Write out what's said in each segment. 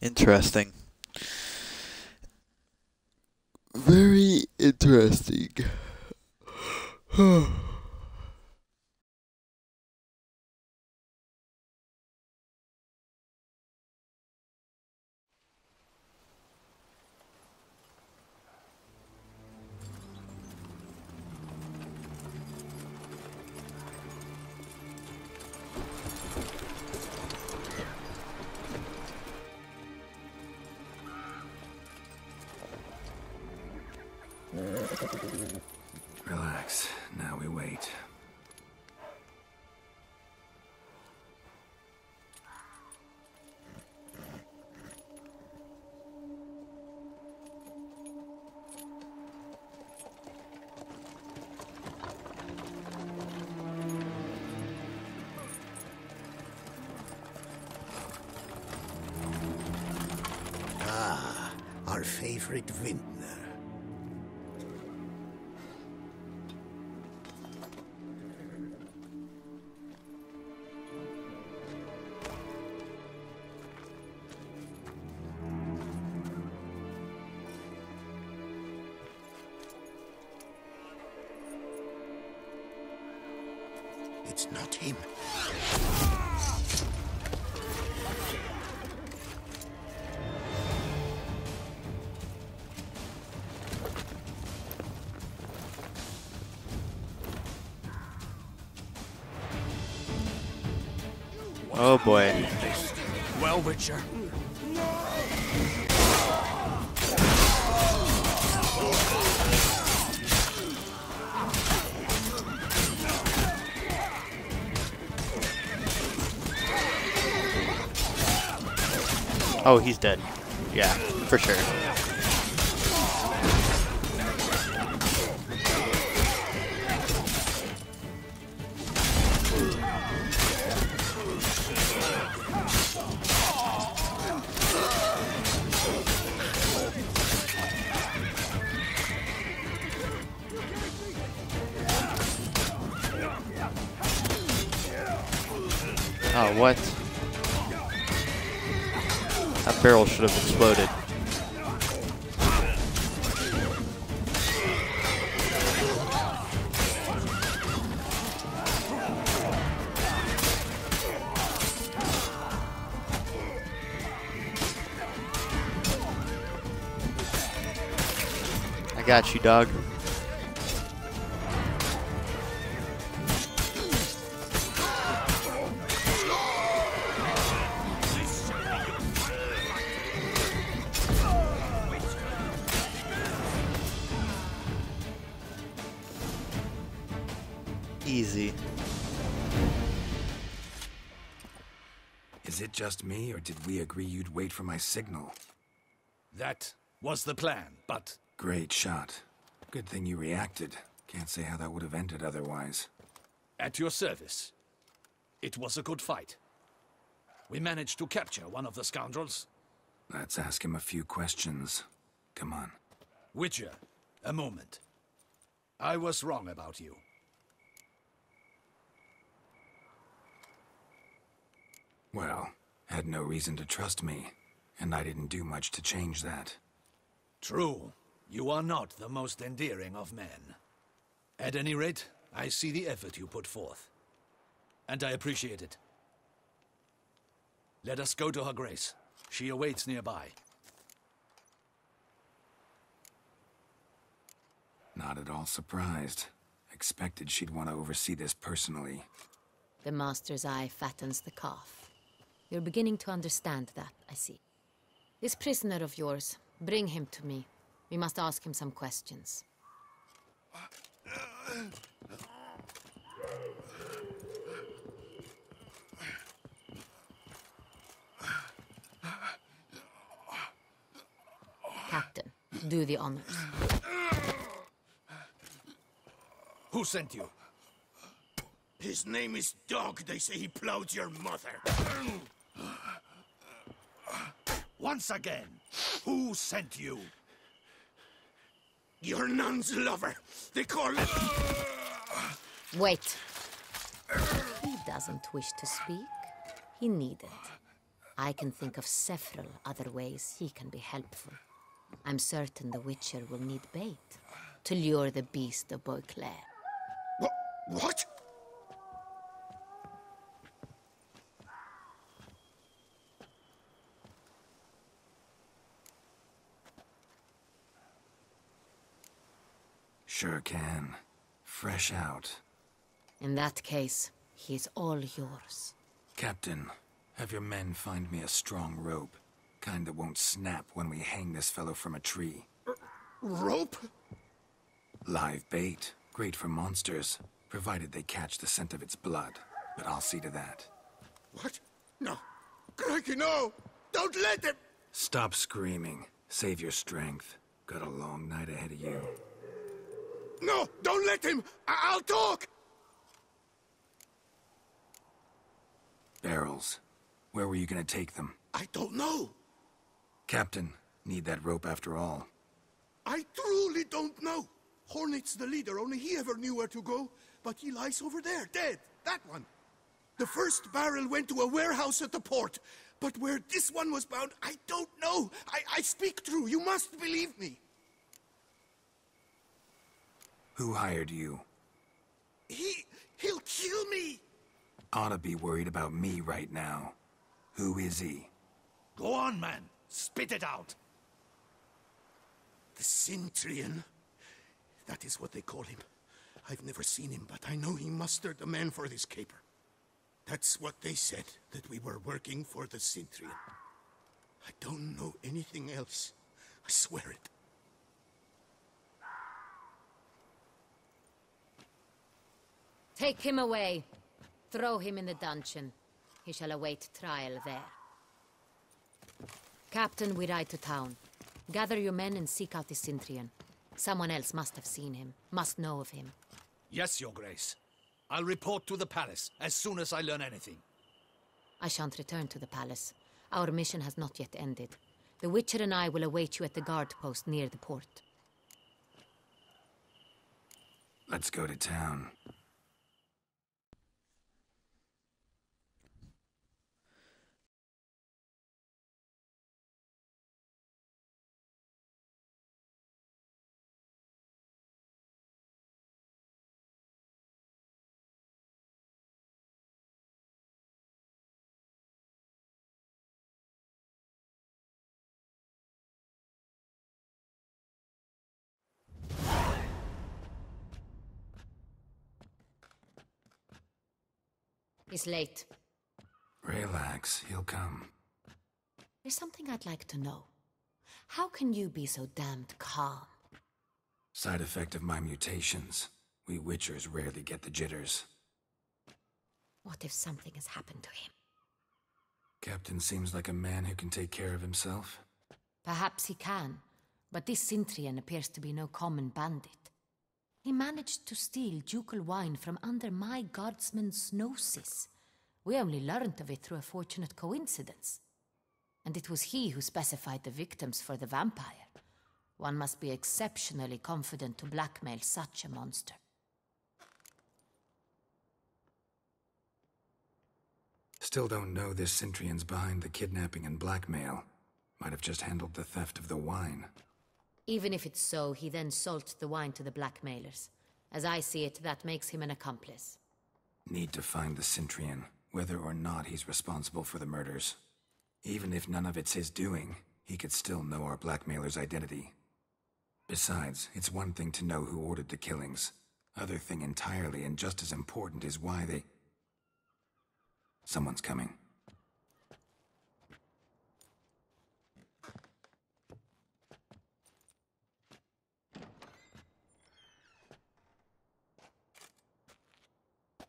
Interesting. Very interesting. Relax. Now we wait. Ah, our favorite vintner. It's not him. Oh boy. Well, Witcher. Oh, he's dead. Yeah, for sure. Oh, what? That barrel should have exploded. I got you, dog. Easy. Is it just me, or did we agree you'd wait for my signal? That was the plan, but Great shot. Good thing you reacted. Can't say how that would have ended otherwise. at your service. It was a good fight. We managed to capture one of the scoundrels. Let's ask him a few questions. Come on. Witcher, a moment. I was wrong about you. Well, had no reason to trust me, and I didn't do much to change that. True, you are not the most endearing of men. At any rate, I see the effort you put forth. And I appreciate it. Let us go to her grace. She awaits nearby. Not at all surprised. Expected she'd want to oversee this personally. The master's eye fattens the calf. You're beginning to understand that, I see. This prisoner of yours, bring him to me. We must ask him some questions. Captain, do the honors. Who sent you? His name is Dog. They say he plowed your mother. Once again, who sent you? Your nun's lover. They call it... Wait. He doesn't wish to speak. He needed. I can think of several other ways he can be helpful. I'm certain the Witcher will need bait to lure the beast of Beauclair. What? Sure can. Fresh out. In that case, he is all yours. Captain, have your men find me a strong rope. Kind that won't snap when we hang this fellow from a tree. Rope? Live bait. Great for monsters, provided they catch the scent of its blood. But I'll see to that. What? No. Crikey, no! Don't let him! Stop screaming. Save your strength. Got a long night ahead of you. No! Don't let him! I'll talk! Barrels. Where were you gonna take them? I don't know. Captain, need that rope after all. I truly don't know. Hornet's the leader, only he ever knew where to go. But he lies over there, dead. That one. The first barrel went to a warehouse at the port. But where this one was bound, I don't know. I speak true. You must believe me. Who hired you? He'll kill me. Oughta be worried about me right now. Who is he? Go on, man. Spit it out. The Cintrian. That is what they call him. I've never seen him, but I know he mustered the men for this caper. That's what they said, that we were working for the Cintrian. I don't know anything else. I swear it. Take him away. Throw him in the dungeon. He shall await trial there. Captain, we ride to town. Gather your men and seek out the Cintrian. Someone else must have seen him, must know of him. Yes, Your Grace. I'll report to the palace as soon as I learn anything. I shan't return to the palace. Our mission has not yet ended. The Witcher and I will await you at the guard post near the port. Let's go to town. He's late. Relax, he'll come. There's something I'd like to know. How can you be so damned calm? Side effect of my mutations. We Witchers rarely get the jitters. What if something has happened to him? Captain seems like a man who can take care of himself. Perhaps he can, but this Cintrian appears to be no common bandit. He managed to steal ducal wine from under my guardsman's noses. We only learned of it through a fortunate coincidence. And it was he who specified the victims for the vampire. One must be exceptionally confident to blackmail such a monster. Still don't know this Cintrian's behind the kidnapping and blackmail. Might have just handled the theft of the wine. Even if it's so, he then sold the wine to the blackmailers. As I see it, that makes him an accomplice. Need to find the Cintrian, whether or not he's responsible for the murders. Even if none of it's his doing, he could still know our blackmailer's identity. Besides, it's one thing to know who ordered the killings. Other thing entirely, and just as important, is why they... Someone's coming.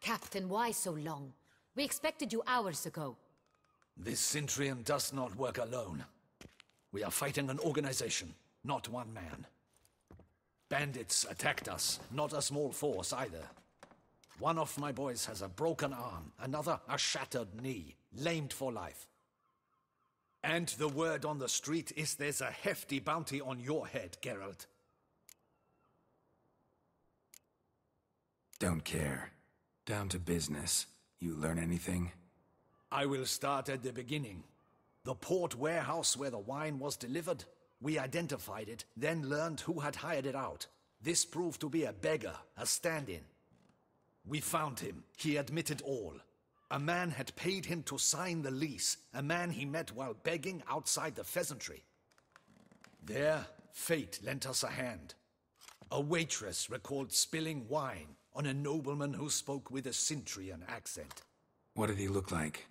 Captain, why so long? We expected you hours ago. This Cintrian does not work alone. We are fighting an organization, not one man. Bandits attacked us, not a small force either. One of my boys has a broken arm, another a shattered knee, lamed for life. And the word on the street is there's a hefty bounty on your head, Geralt. Don't care. Down to business. You learn anything? I will start at the beginning. The port warehouse where the wine was delivered. We identified it, then learned who had hired it out. This proved to be a beggar, a stand-in. We found him. He admitted all. A man had paid him to sign the lease, a man he met while begging outside the pheasantry. There, fate lent us a hand. A waitress recalled spilling wine on a nobleman who spoke with a Cintrian accent. What did he look like?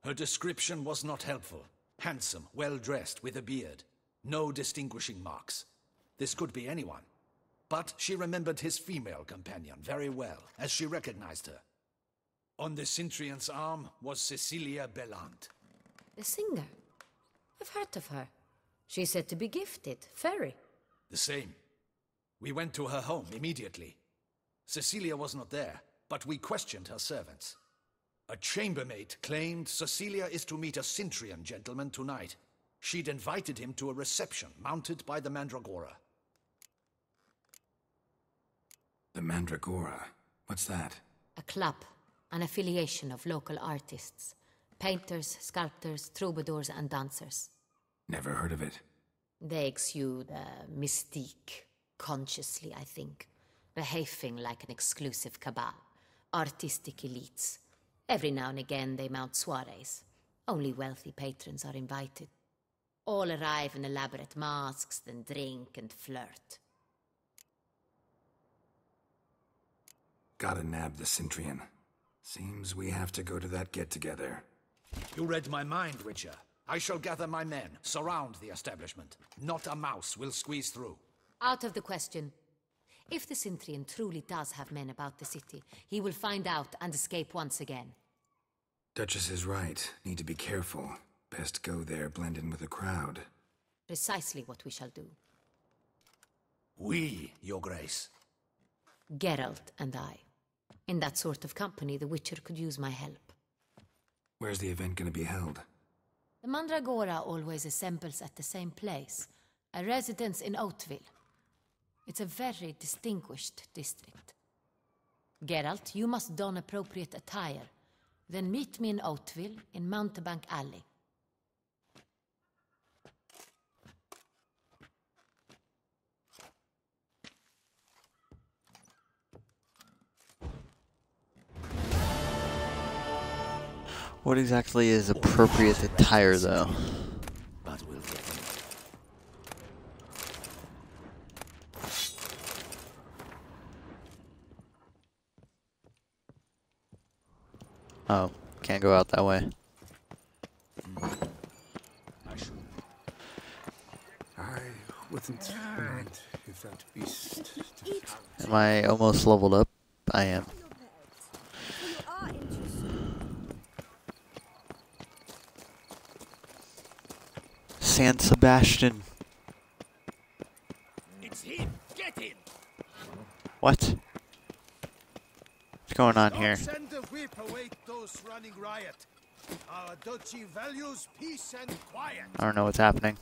Her description was not helpful. Handsome, well-dressed, with a beard. No distinguishing marks. This could be anyone. But she remembered his female companion very well, as she recognized her. On the Cintrian's arm was Cecilia Bellant. The singer? I've heard of her. She's said to be gifted, fairy. The same. We went to her home immediately. Cecilia was not there, but we questioned her servants. A chambermaid claimed Cecilia is to meet a Cintrian gentleman tonight. She'd invited him to a reception mounted by the Mandragora. The Mandragora? What's that? A club, an affiliation of local artists. Painters, sculptors, troubadours and dancers. Never heard of it. They exude mystique, consciously, I think. Behaving like an exclusive cabal. Artistic elites. Every now and again they mount soirees. Only wealthy patrons are invited. All arrive in elaborate masks, then drink and flirt. Gotta nab the Cintrian. Seems we have to go to that get-together. You read my mind, Witcher. I shall gather my men, surround the establishment. Not a mouse will squeeze through. Out of the question. If the Cintrian truly does have men about the city, he will find out and escape once again. Duchess is right. Need to be careful. Best go there, blend in with the crowd. Precisely what we shall do. We, Your Grace. Geralt and I. In that sort of company, the Witcher could use my help. Where's the event gonna be held? The Mandragora always assembles at the same place, a residence in Oatville. It's a very distinguished district. Geralt, you must don appropriate attire. Then meet me in Oatville, in Mountebank Alley. What exactly is appropriate attire, though? But we'll get them. Oh, can't go out that way. I wouldn't mind if that beast just... Am I almost leveled up? I am. San Sebastian. It's him! Get him! What? What's going on here? Send the whip await those running riot. Our duchy values peace and quiet. I don't know what's happening.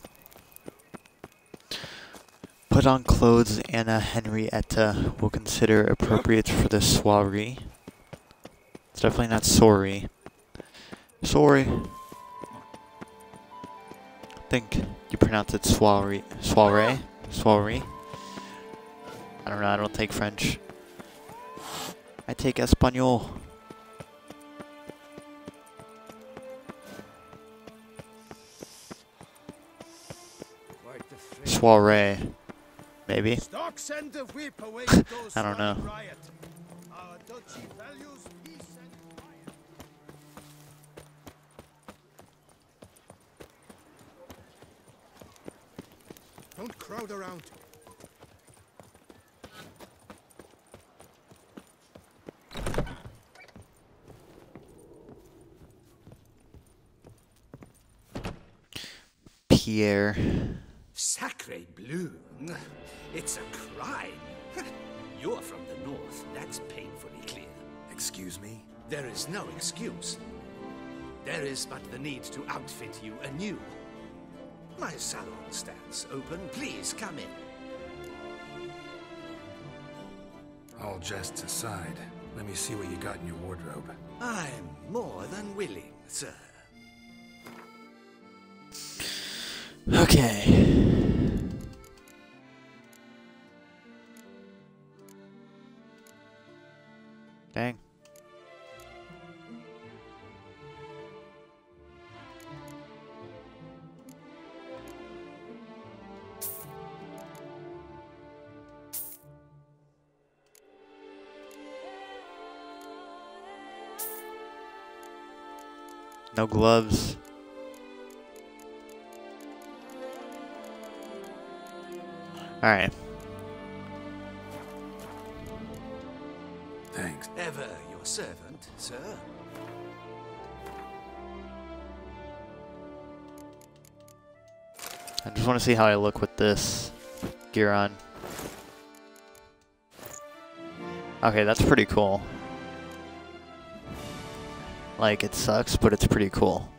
Put on clothes Anna Henrietta will consider appropriate for the soiree. It's definitely not sorry. Sorry. I think you pronounce it soiree. Soiree? Soiree? I don't know, I don't take French. I take Espanol. Soiree. Maybe. I don't know. Our duchy values peace and quiet. Don't crowd around. Pierre. Sacre bleu. It's a crime. You're from the north. That's painfully clear. Excuse me? There is no excuse. There is but the need to outfit you anew. My salon stands open. Please come in. All jests aside, let me see what you got in your wardrobe. I'm more than willing, sir. Okay. Dang. No gloves. Alright. Thanks. Ever your servant, sir. I just want to see how I look with this gear on. Okay, that's pretty cool. Like, it sucks, but it's pretty cool.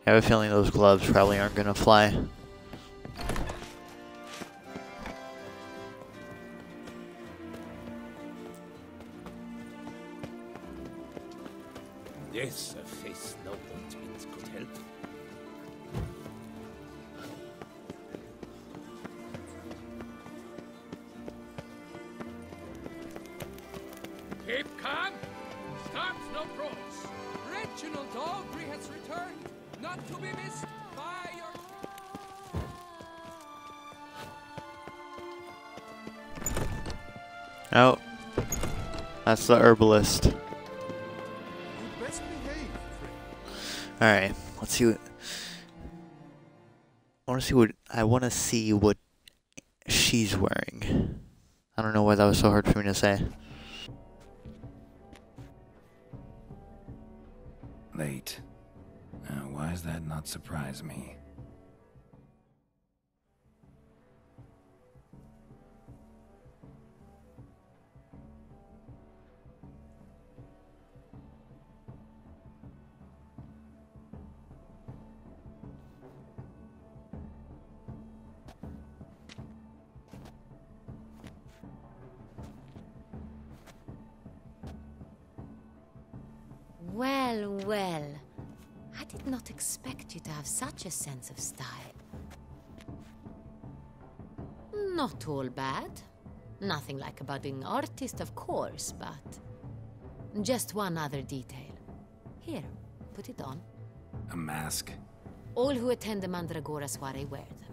I have a feeling those gloves probably aren't gonna fly. Yes, a face no ointment could help. Keep calm. Start no pros. Reginald Aubrey has returned, not to be missed by your... Oh, that's the herbalist. You best behave, friend. Alright, let's see what... I want to see what she's wearing. I don't know why that was so hard for me to say. Late. Why does that not surprise me? Well, well. I did not expect you to have such a sense of style. Not all bad. Nothing like a budding artist, of course, but... just one other detail. Here, put it on. A mask? All who attend the Mandragora soiree wear them.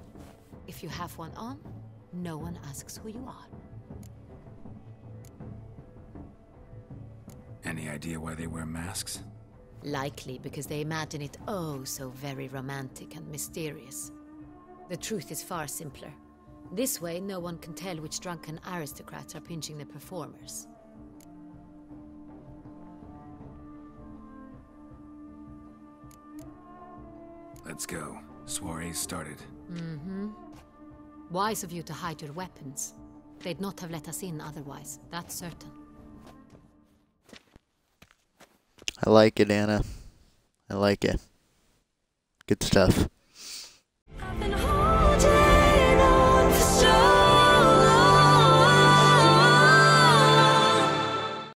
If you have one on, no one asks who you are. Any idea why they wear masks? Likely because they imagine it oh so very romantic and mysterious. The truth is far simpler. This way, no one can tell which drunken aristocrats are pinching the performers. Let's go. Soiree's started. Mm-hmm. Wise of you to hide your weapons. They'd not have let us in otherwise, that's certain. I like it, Anna. I like it. Good stuff.